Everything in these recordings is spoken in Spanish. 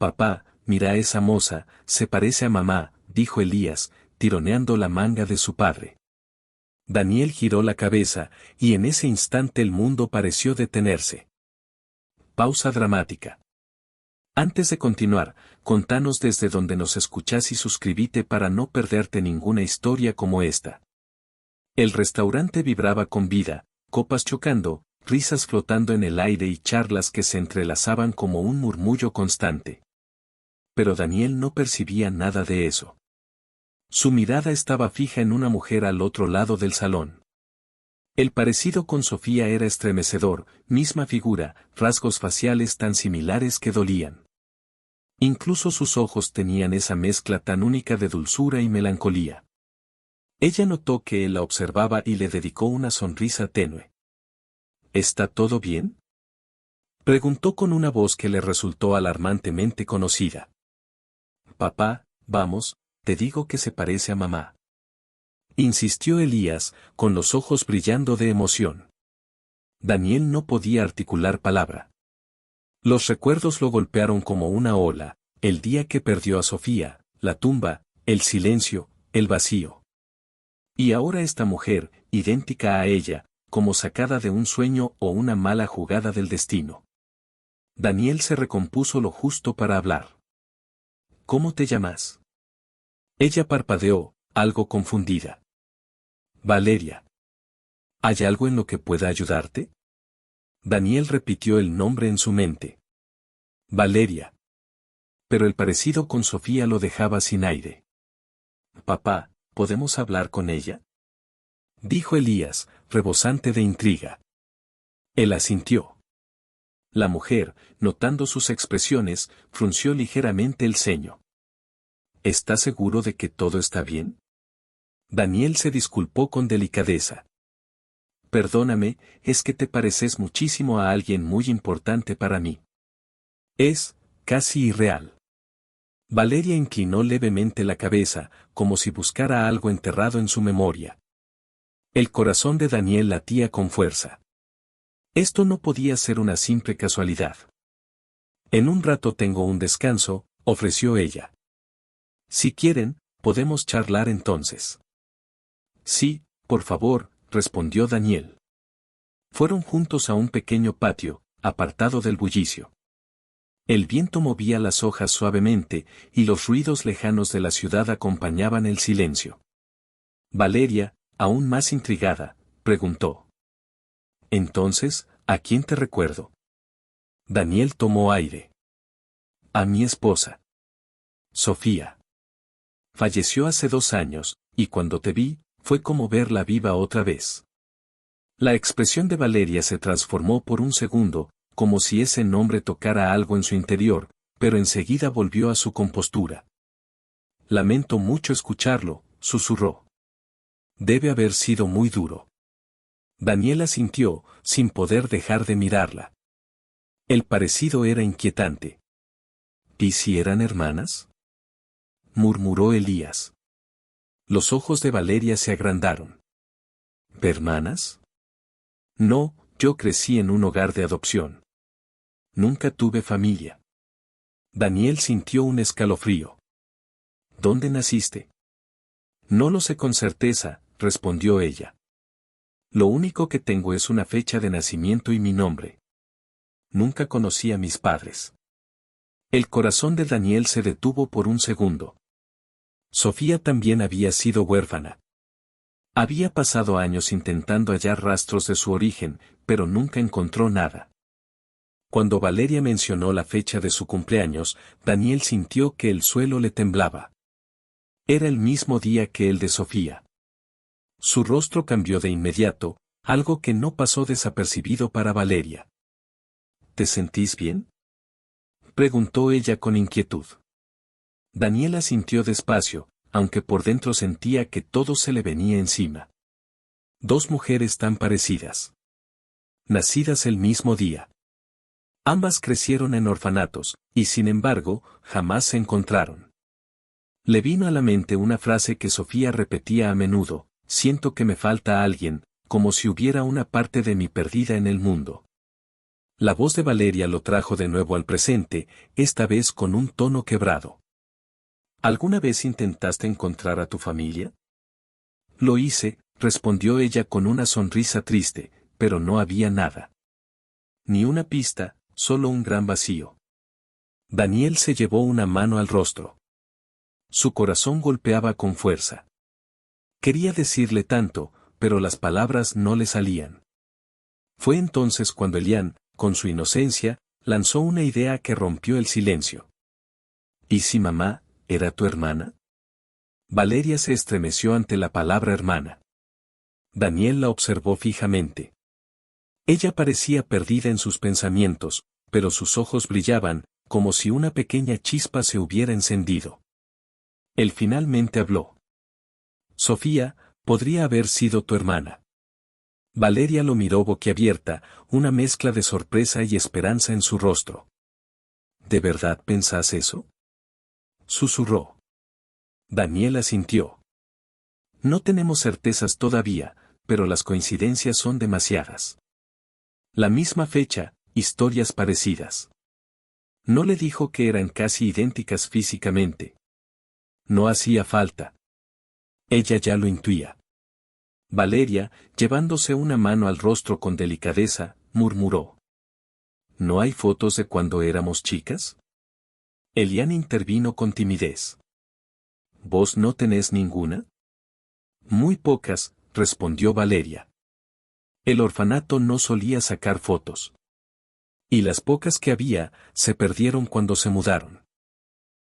Papá, mira a esa moza, se parece a mamá, dijo Elías, tironeando la manga de su padre. Daniel giró la cabeza, y en ese instante el mundo pareció detenerse. Pausa dramática. Antes de continuar, contanos desde donde nos escuchás y suscríbete para no perderte ninguna historia como esta. El restaurante vibraba con vida, copas chocando, risas flotando en el aire y charlas que se entrelazaban como un murmullo constante. Pero Daniel no percibía nada de eso. Su mirada estaba fija en una mujer al otro lado del salón. El parecido con Sofía era estremecedor, misma figura, rasgos faciales tan similares que dolían. Incluso sus ojos tenían esa mezcla tan única de dulzura y melancolía. Ella notó que él la observaba y le dedicó una sonrisa tenue. ¿Está todo bien?, preguntó con una voz que le resultó alarmantemente conocida. Papá, vamos, te digo que se parece a mamá, insistió Elías, con los ojos brillando de emoción. Daniel no podía articular palabra. Los recuerdos lo golpearon como una ola, el día que perdió a Sofía, la tumba, el silencio, el vacío. Y ahora esta mujer, idéntica a ella, como sacada de un sueño o una mala jugada del destino. Daniel se recompuso lo justo para hablar. ¿Cómo te llamas? Ella parpadeó, algo confundida. Valeria. ¿Hay algo en lo que pueda ayudarte? Daniel repitió el nombre en su mente. Valeria. Pero el parecido con Sofía lo dejaba sin aire. Papá, ¿podemos hablar con ella?, dijo Elías, rebosante de intriga. Él asintió. La mujer, notando sus expresiones, frunció ligeramente el ceño. ¿Estás seguro de que todo está bien? Daniel se disculpó con delicadeza. Perdóname, es que te pareces muchísimo a alguien muy importante para mí. Es, casi irreal. Valeria inclinó levemente la cabeza, como si buscara algo enterrado en su memoria. El corazón de Daniel latía con fuerza. Esto no podía ser una simple casualidad. En un rato tengo un descanso, ofreció ella. Si quieren, podemos charlar entonces. Sí, por favor, respondió Daniel. Fueron juntos a un pequeño patio, apartado del bullicio. El viento movía las hojas suavemente, y los ruidos lejanos de la ciudad acompañaban el silencio. Valeria, aún más intrigada, preguntó. Entonces, ¿a quién te recuerdo? Daniel tomó aire. A mi esposa. Sofía. Falleció hace 2 años, y cuando te vi, fue como verla viva otra vez. La expresión de Valeria se transformó por un segundo, como si ese nombre tocara algo en su interior, pero enseguida volvió a su compostura. Lamento mucho escucharlo, susurró. Debe haber sido muy duro. Daniel asintió, sin poder dejar de mirarla. El parecido era inquietante. ¿Y si eran hermanas?, murmuró Elías. Los ojos de Valeria se agrandaron. ¿Hermanas? No, yo crecí en un hogar de adopción. Nunca tuve familia. Daniel sintió un escalofrío. ¿Dónde naciste? No lo sé con certeza, respondió ella. Lo único que tengo es una fecha de nacimiento y mi nombre. Nunca conocí a mis padres. El corazón de Daniel se detuvo por un segundo. Sofía también había sido huérfana. Había pasado años intentando hallar rastros de su origen, pero nunca encontró nada. Cuando Valeria mencionó la fecha de su cumpleaños, Daniel sintió que el suelo le temblaba. Era el mismo día que el de Sofía. Su rostro cambió de inmediato, algo que no pasó desapercibido para Valeria. ¿Te sentís bien?, preguntó ella con inquietud. Daniel asintió despacio, aunque por dentro sentía que todo se le venía encima. 2 mujeres tan parecidas. Nacidas el mismo día. Ambas crecieron en orfanatos, y sin embargo, jamás se encontraron. Le vino a la mente una frase que Sofía repetía a menudo: siento que me falta alguien, como si hubiera una parte de mí perdida en el mundo. La voz de Valeria lo trajo de nuevo al presente, esta vez con un tono quebrado. ¿Alguna vez intentaste encontrar a tu familia? Lo hice, respondió ella con una sonrisa triste, pero no había nada. Ni una pista, solo un gran vacío. Daniel se llevó una mano al rostro. Su corazón golpeaba con fuerza. Quería decirle tanto, pero las palabras no le salían. Fue entonces cuando Elian, con su inocencia, lanzó una idea que rompió el silencio. ¿Y si mamá era tu hermana? Valeria se estremeció ante la palabra hermana. Daniel la observó fijamente. Ella parecía perdida en sus pensamientos, pero sus ojos brillaban, como si una pequeña chispa se hubiera encendido. Él finalmente habló. Sofía, podría haber sido tu hermana. Valeria lo miró boquiabierta, una mezcla de sorpresa y esperanza en su rostro. ¿De verdad pensás eso? Susurró. Daniel asintió. No tenemos certezas todavía, pero las coincidencias son demasiadas. La misma fecha, historias parecidas. No le dijo que eran casi idénticas físicamente. No hacía falta. Ella ya lo intuía. Valeria, llevándose una mano al rostro con delicadeza, murmuró. ¿No hay fotos de cuando éramos chicas? Elian intervino con timidez. ¿Vos no tenés ninguna? Muy pocas, respondió Valeria. El orfanato no solía sacar fotos. Y las pocas que había, se perdieron cuando se mudaron.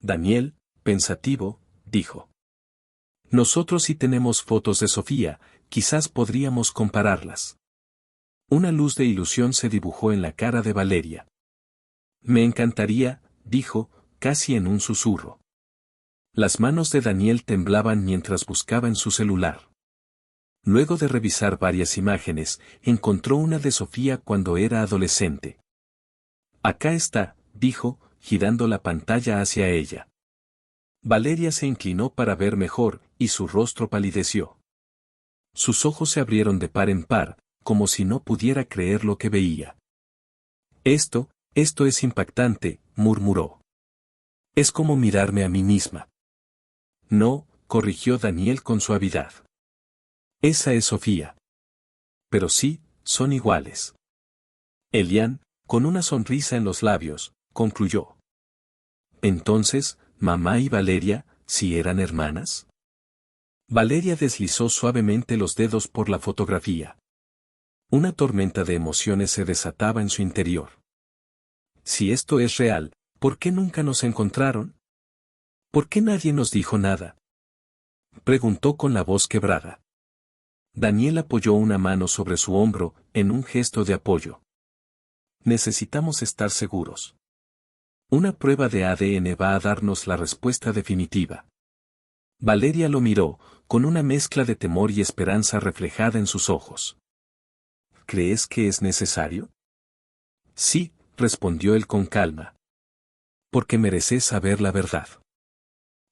Daniel, pensativo, dijo. Nosotros sí tenemos fotos de Sofía, quizás podríamos compararlas. Una luz de ilusión se dibujó en la cara de Valeria. Me encantaría, dijo, casi en un susurro. Las manos de Daniel temblaban mientras buscaba en su celular. Luego de revisar varias imágenes, encontró una de Sofía cuando era adolescente. Acá está, dijo, girando la pantalla hacia ella. Valeria se inclinó para ver mejor, y su rostro palideció. Sus ojos se abrieron de par en par, como si no pudiera creer lo que veía. Esto es impactante, murmuró. Es como mirarme a mí misma. No, corrigió Daniel con suavidad. Esa es Sofía. Pero sí, son iguales. Elian, con una sonrisa en los labios, concluyó. Entonces, mamá y Valeria, ¿sí eran hermanas? Valeria deslizó suavemente los dedos por la fotografía. Una tormenta de emociones se desataba en su interior. Si esto es real, ¿por qué nunca nos encontraron? ¿Por qué nadie nos dijo nada? Preguntó con la voz quebrada. Daniel apoyó una mano sobre su hombro, en un gesto de apoyo. Necesitamos estar seguros. Una prueba de ADN va a darnos la respuesta definitiva. Valeria lo miró, con una mezcla de temor y esperanza reflejada en sus ojos. ¿Crees que es necesario? Sí, respondió él con calma. Porque mereces saber la verdad.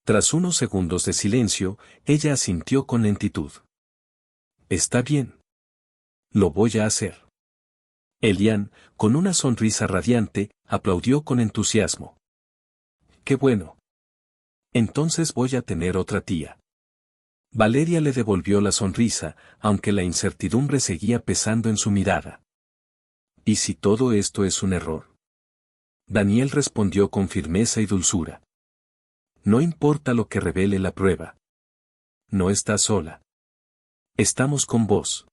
Tras unos segundos de silencio, ella asintió con lentitud. Está bien. Lo voy a hacer. Elian, con una sonrisa radiante, aplaudió con entusiasmo. ¡Qué bueno! Entonces voy a tener otra tía. Valeria le devolvió la sonrisa, aunque la incertidumbre seguía pesando en su mirada. ¿Y si todo esto es un error? Daniel respondió con firmeza y dulzura. No importa lo que revele la prueba. No estás sola. Estamos con vos.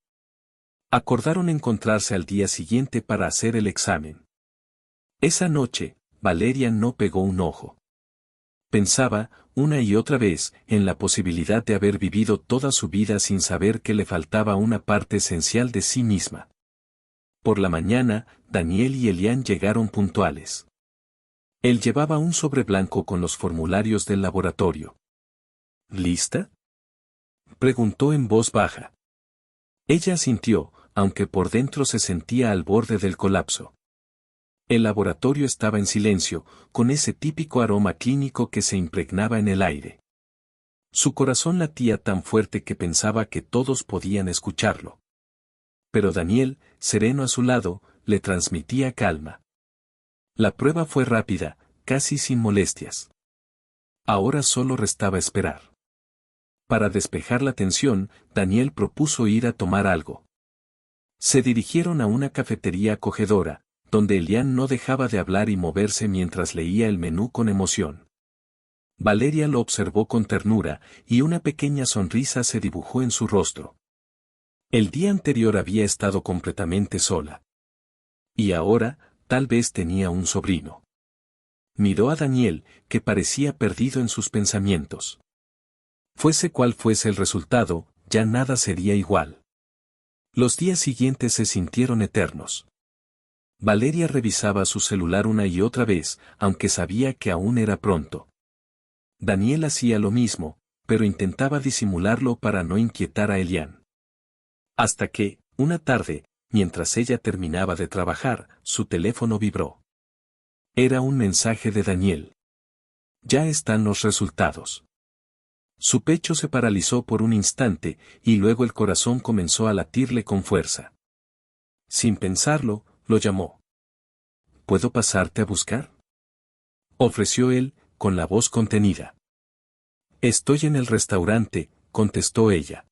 Acordaron encontrarse al día siguiente para hacer el examen. Esa noche, Valeria no pegó un ojo. Pensaba, una y otra vez, en la posibilidad de haber vivido toda su vida sin saber que le faltaba una parte esencial de sí misma. Por la mañana, Daniel y Elian llegaron puntuales. Él llevaba un sobre blanco con los formularios del laboratorio. ¿Lista?, preguntó en voz baja. Ella asintió, aunque por dentro se sentía al borde del colapso. El laboratorio estaba en silencio, con ese típico aroma clínico que se impregnaba en el aire. Su corazón latía tan fuerte que pensaba que todos podían escucharlo. Pero Daniel, sereno a su lado, le transmitía calma. La prueba fue rápida, casi sin molestias. Ahora solo restaba esperar. Para despejar la tensión, Daniel propuso ir a tomar algo. Se dirigieron a una cafetería acogedora, donde Elian no dejaba de hablar y moverse mientras leía el menú con emoción. Valeria lo observó con ternura, y una pequeña sonrisa se dibujó en su rostro. El día anterior había estado completamente sola. Y ahora, tal vez tenía un sobrino. Miró a Daniel, que parecía perdido en sus pensamientos. Fuese cual fuese el resultado, ya nada sería igual. Los días siguientes se sintieron eternos. Valeria revisaba su celular una y otra vez, aunque sabía que aún era pronto. Daniel hacía lo mismo, pero intentaba disimularlo para no inquietar a Elian. Hasta que, una tarde, mientras ella terminaba de trabajar, su teléfono vibró. Era un mensaje de Daniel. Ya están los resultados. Su pecho se paralizó por un instante, y luego el corazón comenzó a latirle con fuerza. Sin pensarlo, lo llamó. ¿Puedo pasarte a buscar?, ofreció él, con la voz contenida. Estoy en el restaurante, contestó ella.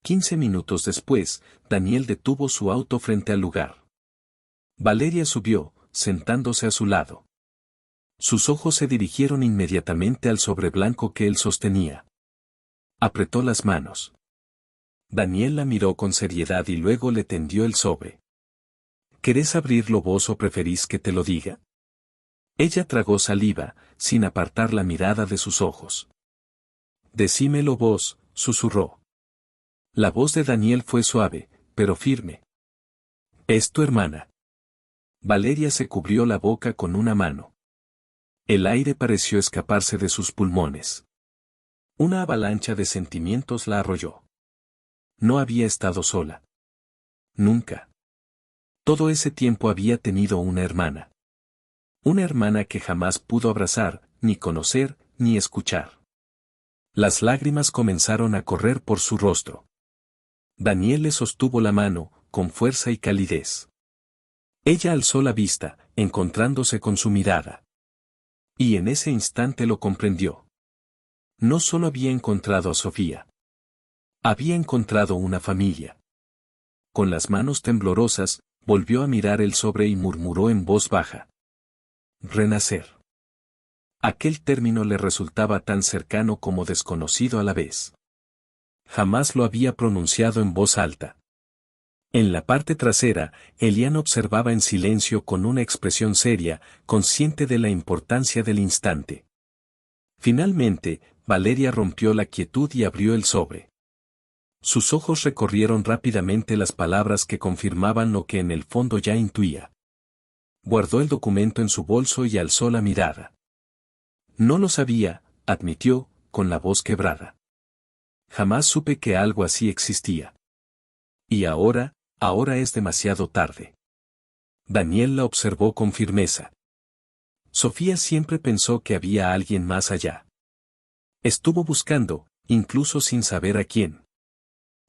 15 minutos después, Daniel detuvo su auto frente al lugar. Valeria subió, sentándose a su lado. Sus ojos se dirigieron inmediatamente al sobre blanco que él sostenía. Apretó las manos. Daniel la miró con seriedad y luego le tendió el sobre. ¿Querés abrirlo vos o preferís que te lo diga? Ella tragó saliva, sin apartar la mirada de sus ojos. Decímelo vos, susurró. La voz de Daniel fue suave, pero firme. Es tu hermana. Valeria se cubrió la boca con una mano. El aire pareció escaparse de sus pulmones. Una avalancha de sentimientos la arrolló. No había estado sola. Nunca. Todo ese tiempo había tenido una hermana. Una hermana que jamás pudo abrazar, ni conocer, ni escuchar. Las lágrimas comenzaron a correr por su rostro. Daniel le sostuvo la mano, con fuerza y calidez. Ella alzó la vista, encontrándose con su mirada. Y en ese instante lo comprendió. No solo había encontrado a Sofía. Había encontrado una familia. Con las manos temblorosas, volvió a mirar el sobre y murmuró en voz baja. Renacer. Aquel término le resultaba tan cercano como desconocido a la vez. Jamás lo había pronunciado en voz alta. En la parte trasera, Elian observaba en silencio con una expresión seria, consciente de la importancia del instante. Finalmente, Valeria rompió la quietud y abrió el sobre. Sus ojos recorrieron rápidamente las palabras que confirmaban lo que en el fondo ya intuía. Guardó el documento en su bolso y alzó la mirada. No lo sabía, admitió, con la voz quebrada. Jamás supe que algo así existía. Y ahora es demasiado tarde. Daniel la observó con firmeza. Sofía siempre pensó que había alguien más allá. Estuvo buscando, incluso sin saber a quién.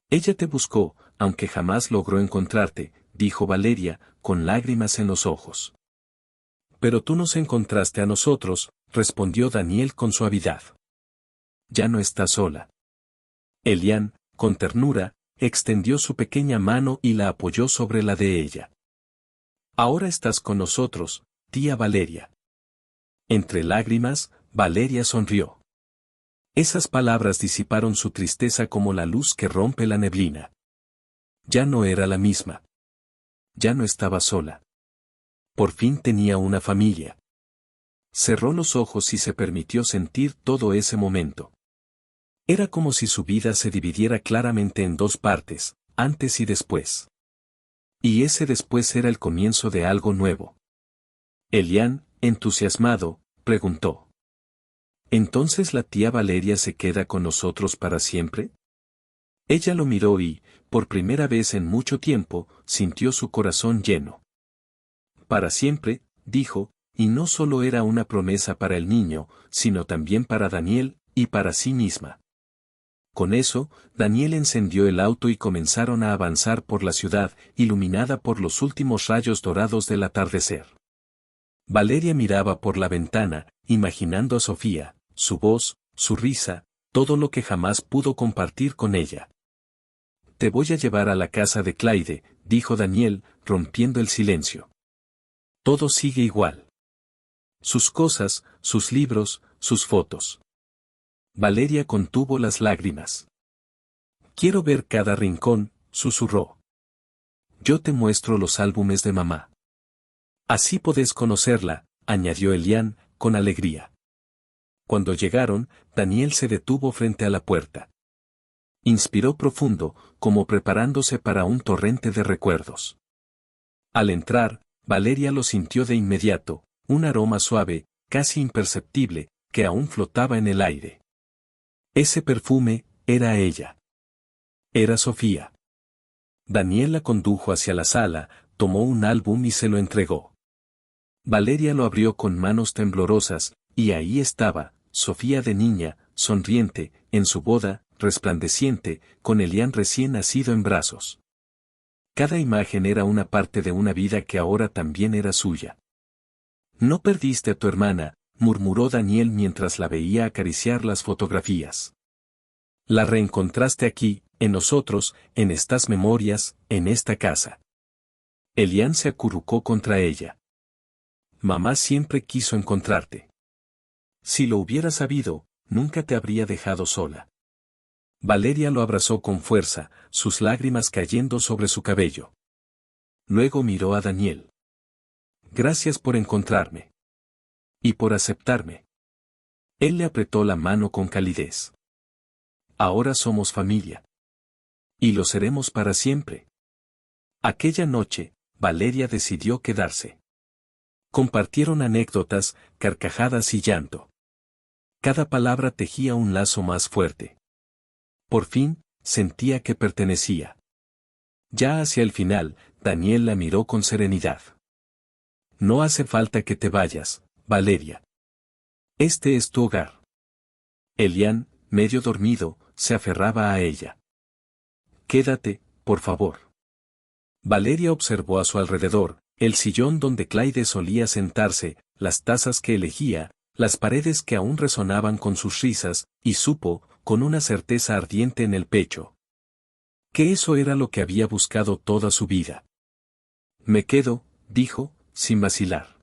Ella te buscó, aunque jamás logró encontrarte, dijo Valeria, con lágrimas en los ojos. Pero tú nos encontraste a nosotros, respondió Daniel con suavidad. Ya no estás sola. Elian, con ternura, extendió su pequeña mano y la apoyó sobre la de ella. Ahora estás con nosotros, tía Valeria. Entre lágrimas, Valeria sonrió. Esas palabras disiparon su tristeza como la luz que rompe la neblina. Ya no era la misma. Ya no estaba sola. Por fin tenía una familia. Cerró los ojos y se permitió sentir todo ese momento. Era como si su vida se dividiera claramente en dos partes, antes y después. Y ese después era el comienzo de algo nuevo. Elian, entusiasmado, preguntó. ¿Entonces la tía Valeria se queda con nosotros para siempre? Ella lo miró y, por primera vez en mucho tiempo, sintió su corazón lleno. Para siempre, dijo, y no solo era una promesa para el niño, sino también para Daniel, y para sí misma. Con eso, Daniel encendió el auto y comenzaron a avanzar por la ciudad, iluminada por los últimos rayos dorados del atardecer. Valeria miraba por la ventana, imaginando a Sofía, su voz, su risa, todo lo que jamás pudo compartir con ella. «Te voy a llevar a la casa de Clyde», dijo Daniel, rompiendo el silencio. «Todo sigue igual. Sus cosas, sus libros, sus fotos». Valeria contuvo las lágrimas. «Quiero ver cada rincón», susurró. «Yo te muestro los álbumes de mamá. Así podés conocerla», añadió Elian, con alegría. Cuando llegaron, Daniel se detuvo frente a la puerta. Inspiró profundo, como preparándose para un torrente de recuerdos. Al entrar, Valeria lo sintió de inmediato, un aroma suave, casi imperceptible, que aún flotaba en el aire. Ese perfume, era ella. Era Sofía. Daniel la condujo hacia la sala, tomó un álbum y se lo entregó. Valeria lo abrió con manos temblorosas, y ahí estaba, Sofía de niña, sonriente, en su boda, resplandeciente, con Elian recién nacido en brazos. Cada imagen era una parte de una vida que ahora también era suya. «No perdiste a tu hermana», murmuró Daniel mientras la veía acariciar las fotografías. «La reencontraste aquí, en nosotros, en estas memorias, en esta casa». Elian se acurrucó contra ella. «Mamá siempre quiso encontrarte. Si lo hubiera sabido, nunca te habría dejado sola». Valeria lo abrazó con fuerza, sus lágrimas cayendo sobre su cabello. Luego miró a Daniel. «Gracias por encontrarme. Y por aceptarme». Él le apretó la mano con calidez. «Ahora somos familia. Y lo seremos para siempre». Aquella noche, Valeria decidió quedarse. Compartieron anécdotas, carcajadas y llanto. Cada palabra tejía un lazo más fuerte. Por fin, sentía que pertenecía. Ya hacia el final, Daniel la miró con serenidad. «No hace falta que te vayas, Valeria. Este es tu hogar». Elian, medio dormido, se aferraba a ella. «Quédate, por favor». Valeria observó a su alrededor, el sillón donde Clyde solía sentarse, las tazas que elegía, las paredes que aún resonaban con sus risas, y supo, con una certeza ardiente en el pecho, que eso era lo que había buscado toda su vida. «Me quedo», dijo, sin vacilar.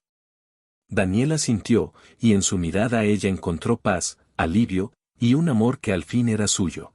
Daniela sintió, y en su mirada ella encontró paz, alivio, y un amor que al fin era suyo.